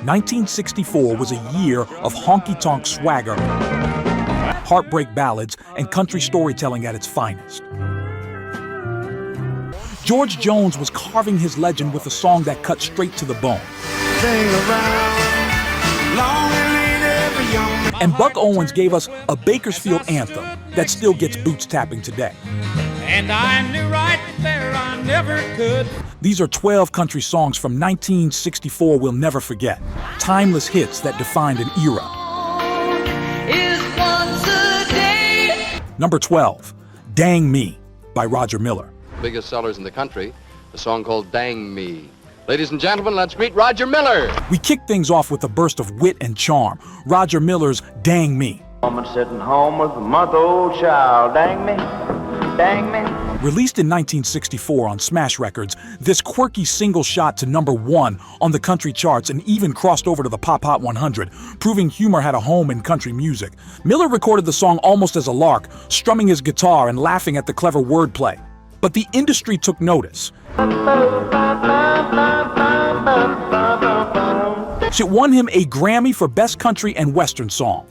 1964 was a year of honky-tonk swagger, heartbreak ballads, and country storytelling at its finest. George Jones was carving his legend with a song that cut straight to the bone. And Buck Owens gave us a Bakersfield anthem that still gets boots tapping today. And I knew right there I never could. These are 12 country songs from 1964 we'll never forget. Timeless hits that defined an era. Number 12, Dang Me by Roger Miller. Biggest sellers in the country, a song called Dang Me. Ladies and gentlemen, let's meet Roger Miller. We kick things off with a burst of wit and charm. Roger Miller's Dang Me. Woman sitting home with a month-old child. Dang me, dang me. Released in 1964 on Smash Records, this quirky single shot to number 1 on the country charts and even crossed over to the Pop Hot 100, proving humor had a home in country music. Miller recorded the song almost as a lark, strumming his guitar and laughing at the clever wordplay. But the industry took notice. It won him a Grammy for Best Country and Western Song.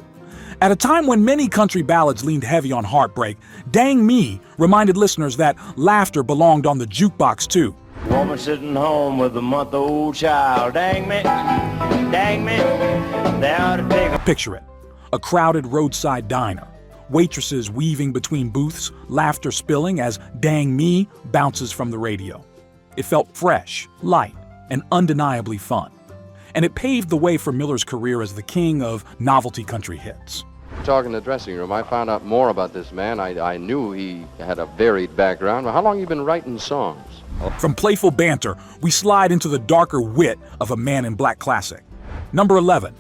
At a time when many country ballads leaned heavy on heartbreak, Dang Me reminded listeners that laughter belonged on the jukebox too. Woman sitting home with a month-old child. Dang me, dang me. They ought to take a... Picture it, a crowded roadside diner. Waitresses weaving between booths, laughter spilling as Dang Me bounces from the radio. It felt fresh, light, and undeniably fun. And it paved the way for Miller's career as the king of novelty country hits. Talking in the dressing room, I found out more about this man. I knew he had a varied background. How long have you been writing songs? From playful banter, we slide into the darker wit of a Man in Black classic. Number 11,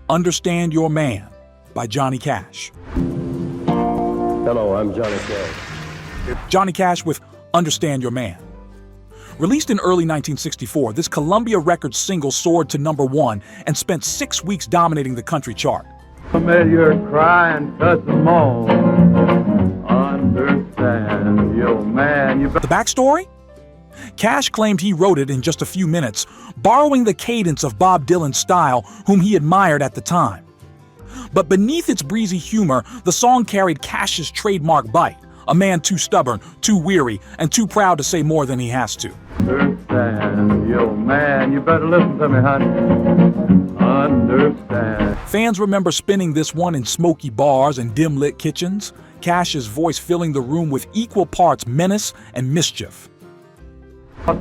Understand Your Man by Johnny Cash. Hello, I'm Johnny Cash. Johnny Cash with Understand Your Man. Released in early 1964, this Columbia Records single soared to number 1 and spent 6 weeks dominating the country chart. Familiar crying, cut them all. Understand your man. The backstory? Cash claimed he wrote it in just a few minutes, borrowing the cadence of Bob Dylan's style, whom he admired at the time. But beneath its breezy humor, the song carried Cash's trademark bite. A man too stubborn, too weary, and too proud to say more than he has to. Understand your man. You better listen to me, honey. Understand. Fans remember spinning this one in smoky bars and dim-lit kitchens, Cash's voice filling the room with equal parts menace and mischief.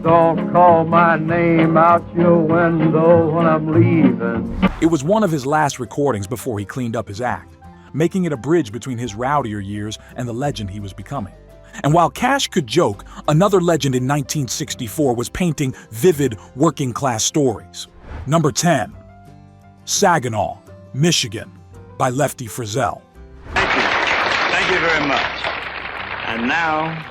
Don't call my name out your window when I'm leaving. It was one of his last recordings before he cleaned up his act, making it a bridge between his rowdier years and the legend he was becoming. And while Cash could joke, another legend in 1964 was painting vivid working-class stories. Number 10, Saginaw, Michigan by Lefty Frizzell. Thank you. Thank you very much. And now,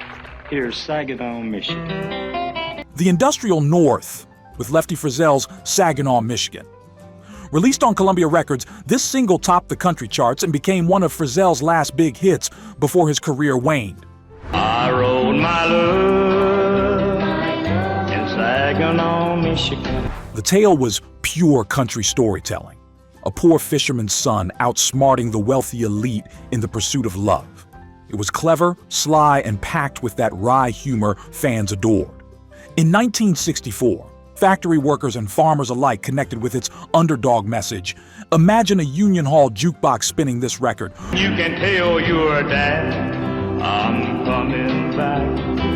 here's Saginaw, Michigan. The Industrial North with Lefty Frizzell's Saginaw, Michigan. Released on Columbia Records, this single topped the country charts and became one of Frizzell's last big hits before his career waned. I rode my love in Saginaw, Michigan. The tale was pure country storytelling. A poor fisherman's son outsmarting the wealthy elite in the pursuit of love. It was clever, sly, and packed with that wry humor fans adored. In 1964, factory workers and farmers alike connected with its underdog message. Imagine a Union Hall jukebox spinning this record. You can tell your dad I'm coming back,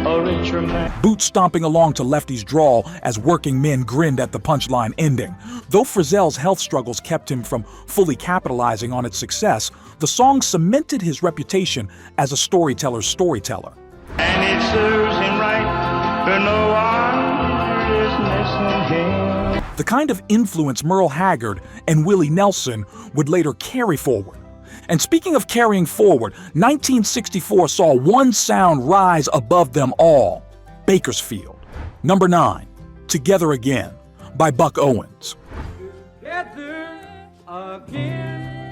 a richer man. Boots stomping along to Lefty's drawl as working men grinned at the punchline ending. Though Frizzell's health struggles kept him from fully capitalizing on its success, the song cemented his reputation as a storyteller's storyteller. And it serves him right to know one is missing him. The kind of influence Merle Haggard and Willie Nelson would later carry forward. And speaking of carrying forward, 1964 saw one sound rise above them all, Bakersfield. Number 9, Together Again by Buck Owens. Together again.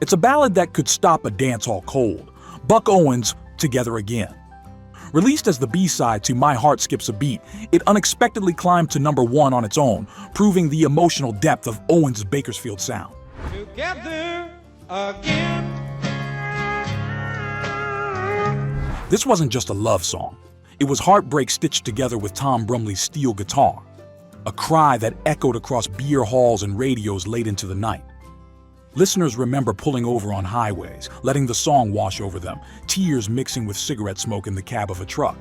It's a ballad that could stop a dance hall cold. Buck Owens' Together Again. Released as the B-side to My Heart Skips a Beat, it unexpectedly climbed to #1 on its own, proving the emotional depth of Owens' Bakersfield sound. Together again. This wasn't just a love song. It was heartbreak stitched together with Tom Brumley's steel guitar, a cry that echoed across beer halls and radios late into the night. Listeners remember pulling over on highways, letting the song wash over them, tears mixing with cigarette smoke in the cab of a truck.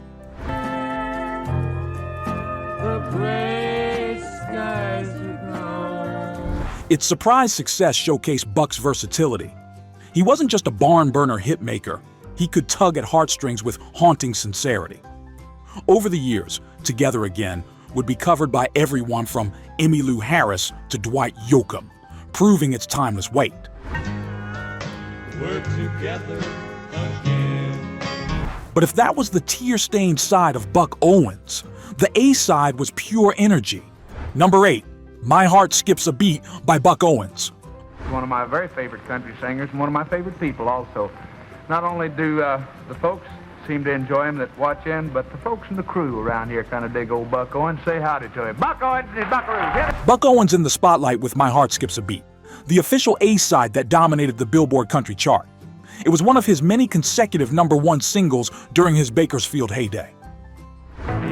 The gray skies ignore. Its surprise success showcased Buck's versatility. He wasn't just a barn-burner hitmaker. He could tug at heartstrings with haunting sincerity. Over the years, Together Again would be covered by everyone from Emmylou Harris to Dwight Yoakam, proving its timeless weight. We're together again. But if that was the tear-stained side of Buck Owens, the A-side was pure energy. Number 8, My Heart Skips a Beat by Buck Owens. One of my very favorite country singers and one of my favorite people also. Not only do the folks seem to enjoy him that watch in, but the folks in the crew around here kind of dig old Buck Owens. Say howdy to him. Buck Owens and his buckaroos. Hit it. Buck Owens in the spotlight with My Heart Skips a Beat, the official A-side that dominated the Billboard country chart. It was one of his many consecutive #1 singles during his Bakersfield heyday.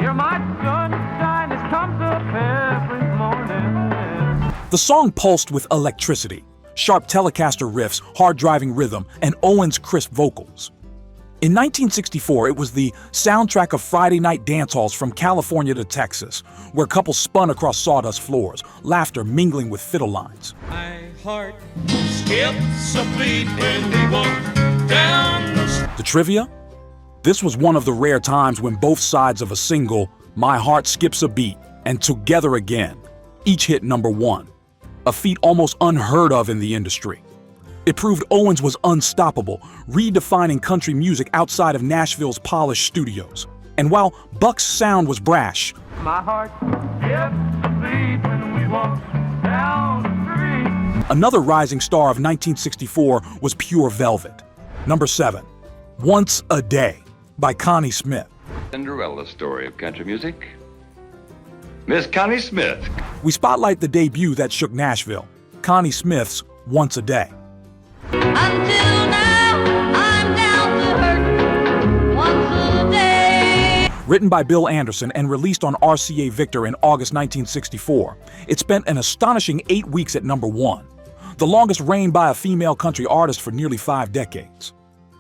You're my sunshine that comes up every morning. The song pulsed with electricity, sharp Telecaster riffs, hard-driving rhythm, and Owens' crisp vocals. In 1964, it was the soundtrack of Friday night dance halls from California to Texas, where couples spun across sawdust floors, laughter mingling with fiddle lines. My heart skips a beat when we walk down the street. The trivia? This was one of the rare times when both sides of a single, My Heart Skips a Beat and Together Again, each hit #1, a feat almost unheard of in the industry. It proved Owens was unstoppable, redefining country music outside of Nashville's polished studios. And while Buck's sound was brash, My heart skips a beat when we walk down the street. another rising star of 1964 was Pure Velvet. Number 7, Once a Day by Connie Smith. Cinderella story of country music. Miss Connie Smith. We spotlight the debut that shook Nashville, Connie Smith's Once a Day. Until now, I'm down to hurt once a day. Written by Bill Anderson and released on RCA Victor in August 1964, it spent an astonishing 8 weeks at #1, the longest reign by a female country artist for nearly 5 decades.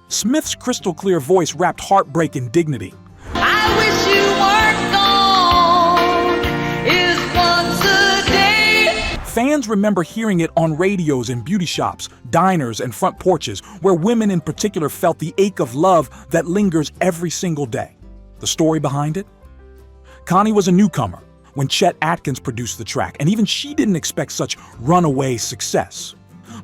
Smith's crystal-clear voice wrapped heartbreak in dignity. I wish you weren't gone. Is once a day. Fans remember hearing it on radios in beauty shops, diners, and front porches, where women in particular felt the ache of love that lingers every single day. The story behind it? Connie was a newcomer when Chet Atkins produced the track, and even she didn't expect such runaway success.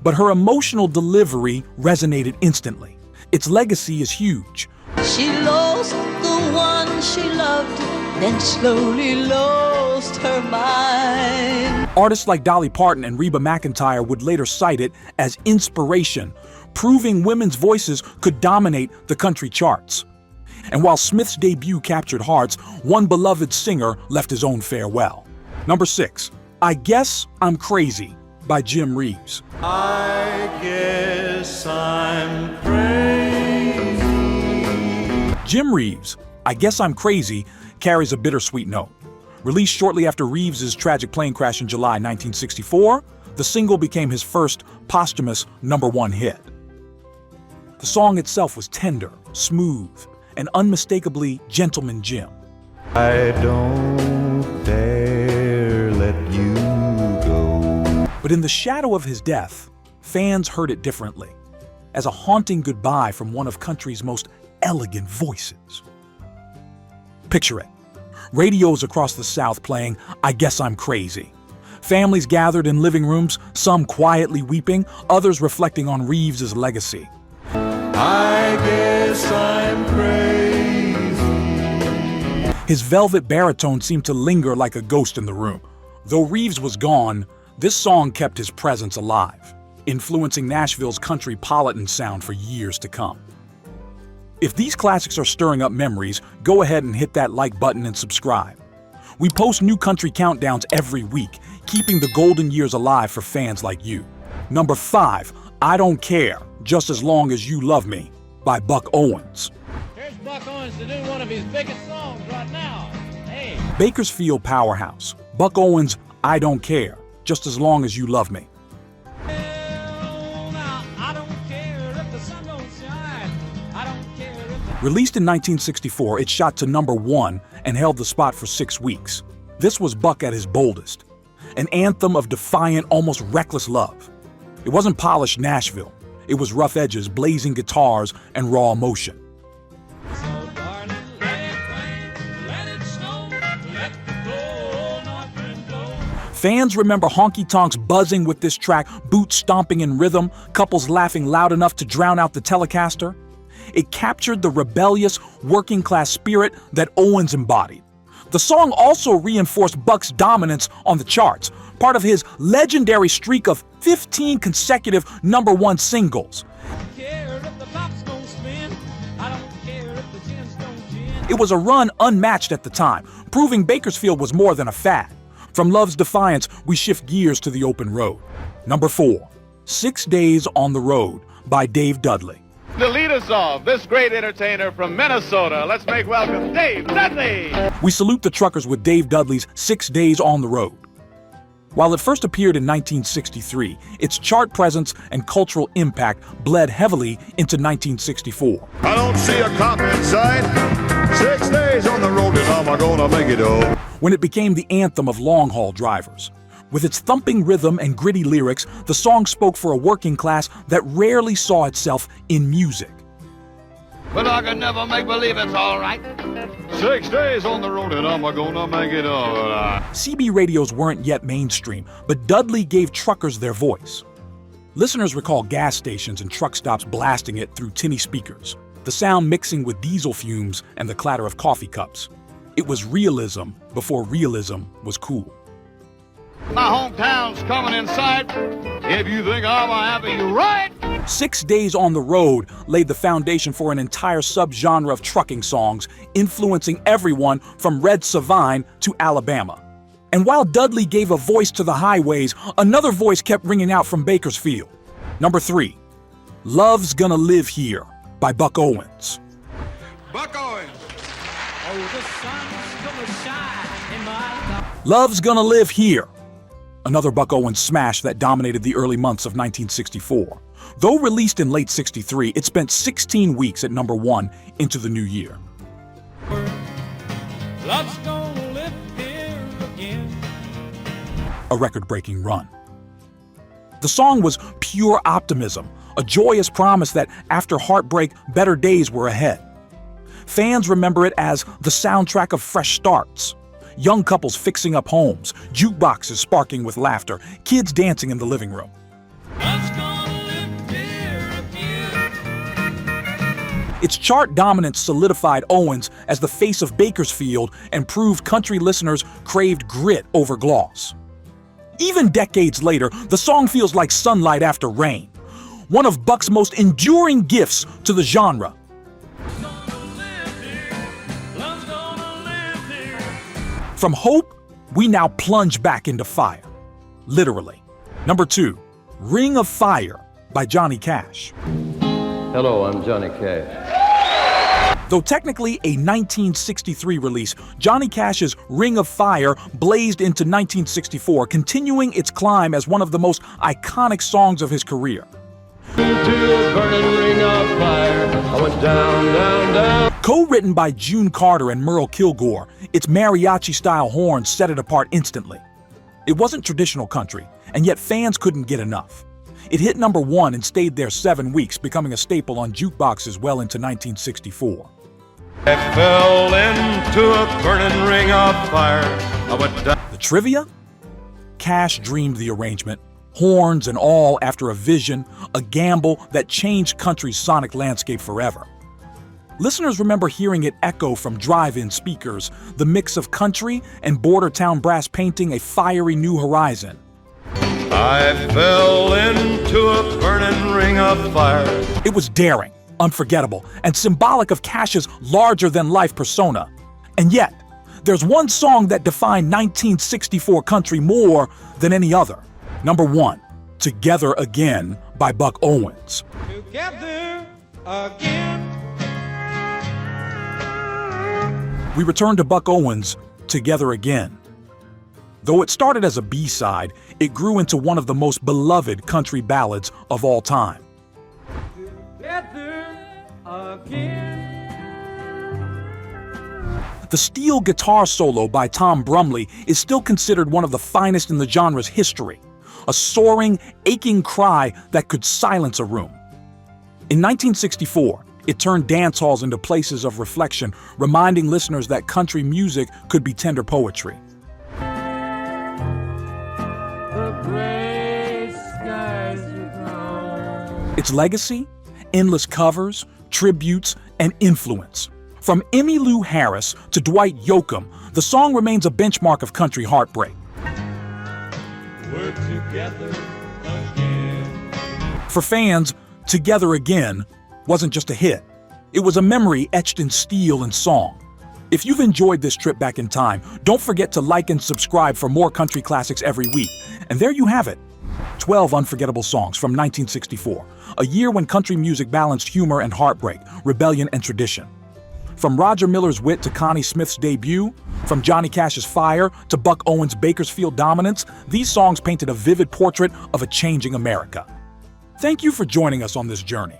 But her emotional delivery resonated instantly. Its legacy is huge. She lost the one she loved, then slowly lost her mind. Artists like Dolly Parton and Reba McEntire would later cite it as inspiration, proving women's voices could dominate the country charts. And while Smith's debut captured hearts, one beloved singer left his own farewell. Number 6, I Guess I'm Crazy by Jim Reeves. I guess I'm crazy. Jim Reeves' I Guess I'm Crazy carries a bittersweet note. Released shortly after Reeves' tragic plane crash in July 1964, the single became his first posthumous #1 hit. The song itself was tender, smooth, and unmistakably Gentleman Jim. I don't dare let you go. But in the shadow of his death, fans heard it differently, as a haunting goodbye from one of country's most elegant voices. Picture it. Radios across the South playing I Guess I'm Crazy. Families gathered in living rooms, some quietly weeping, others reflecting on Reeves' legacy. I guess I'm crazy. His velvet baritone seemed to linger like a ghost in the room. Though Reeves was gone, this song kept his presence alive, influencing Nashville's country politan sound for years to come. If these classics are stirring up memories, go ahead and hit that like button and subscribe. We post new country countdowns every week, keeping the golden years alive for fans like you. Number 5, I Don't Care, Just As Long As You Love Me, by Buck Owens. Here's Buck Owens to do one of his biggest songs right now. Hey. Bakersfield powerhouse, Buck Owens' I Don't Care, Just As Long As You Love Me. Released in 1964, it shot to number 1 and held the spot for 6 weeks. This was Buck at his boldest, an anthem of defiant, almost reckless love. It wasn't polished Nashville. It was rough edges, blazing guitars, and raw emotion. Fans remember honky-tonks buzzing with this track, boots stomping in rhythm, couples laughing loud enough to drown out the Telecaster. It captured the rebellious, working-class spirit that Owens embodied. The song also reinforced Buck's dominance on the charts, part of his legendary streak of 15 consecutive number 1 singles. It was a run unmatched at the time, proving Bakersfield was more than a fad. From Love's Defiance, we shift gears to the open road. Number 4, 6 Days on the Road by Dave Dudley. To lead us off, this great entertainer from Minnesota, let's make welcome Dave Dudley. We salute the truckers with Dave Dudley's 6 Days on the Road. While it first appeared in 1963, its chart presence and cultural impact bled heavily into 1964. I don't see a cop inside. 6 days on the road and I'm gonna make it home. When it became the anthem of long-haul drivers. With its thumping rhythm and gritty lyrics, the song spoke for a working class that rarely saw itself in music. But I can never make believe it's all right. 6 days on the road and I'm gonna make it all right. CB radios weren't yet mainstream, but Dudley gave truckers their voice. Listeners recall gas stations and truck stops blasting it through tinny speakers, the sound mixing with diesel fumes and the clatter of coffee cups. It was realism before realism was cool. My hometown's coming in sight. If you think I'm happy, you're right. 6 Days on the Road laid the foundation for an entire subgenre of trucking songs, influencing everyone from Red Savine to Alabama. And while Dudley gave a voice to the highways, another voice kept ringing out from Bakersfield. Number 3, Love's Gonna Live Here by Buck Owens. Buck Owens. Oh, the sun's gonna shine in my life. Love's Gonna Live Here. Another Buck Owens smash that dominated the early months of 1964. Though released in late '63, it spent 16 weeks at number 1 into the new year. Love's gonna live here again. A record-breaking run. The song was pure optimism, a joyous promise that after heartbreak, better days were ahead. Fans remember it as the soundtrack of fresh starts. Young couples fixing up homes, jukeboxes sparking with laughter, kids dancing in the living room. Its chart dominance solidified Owens as the face of Bakersfield and proved country listeners craved grit over gloss. Even decades later, the song feels like sunlight after rain, one of Buck's most enduring gifts to the genre. From hope, we now plunge back into fire. Literally. Number 2, Ring of Fire by Johnny Cash. Hello, I'm Johnny Cash. Though technically a 1963 release, Johnny Cash's Ring of Fire blazed into 1964, continuing its climb as one of the most iconic songs of his career. To a burning ring of fire, I went down, down, down. Co-written by June Carter and Merle Kilgore, its mariachi-style horns set it apart instantly. It wasn't traditional country, and yet fans couldn't get enough. It hit number 1 and stayed there 7 weeks, becoming a staple on jukeboxes well into 1964. I fell into a burning ring of fire. I went down. The trivia? Cash dreamed the arrangement, horns and all, after a vision, a gamble that changed country's sonic landscape forever. Listeners remember hearing it echo from drive-in speakers, the mix of country and border town brass painting a fiery new horizon. I fell into a burning ring of fire. It was daring, unforgettable, and symbolic of Cash's larger-than-life persona. And yet, there's one song that defined 1964 country more than any other. Number 1, Together Again by Buck Owens. Together again. We return to Buck Owens' Together Again. Though it started as a B-side, it grew into one of the most beloved country ballads of all time. Together again. The steel guitar solo by Tom Brumley is still considered one of the finest in the genre's history, a soaring, aching cry that could silence a room. In 1964, it turned dance halls into places of reflection, reminding listeners that country music could be tender poetry. The gray skies are gone. Its legacy? Endless covers, tributes, and influence. From Emmylou Harris to Dwight Yoakam, the song remains a benchmark of country heartbreak. We're together again. For fans, Together Again wasn't just a hit. It was a memory etched in steel and song. If you've enjoyed this trip back in time, don't forget to like and subscribe for more country classics every week. And there you have it, 12 unforgettable songs from 1964, a year when country music balanced humor and heartbreak, rebellion and tradition. From Roger Miller's wit to Connie Smith's debut, from Johnny Cash's Fire to Buck Owens' Bakersfield dominance, these songs painted a vivid portrait of a changing America. Thank you for joining us on this journey.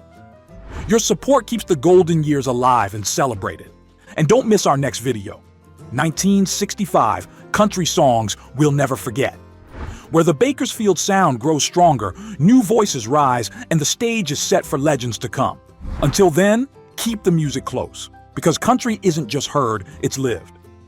Your support keeps the golden years alive and celebrated. And don't miss our next video, 1965 Country Songs We'll Never Forget. Where the Bakersfield sound grows stronger, new voices rise, and the stage is set for legends to come. Until then, keep the music close. Because country isn't just heard, it's lived.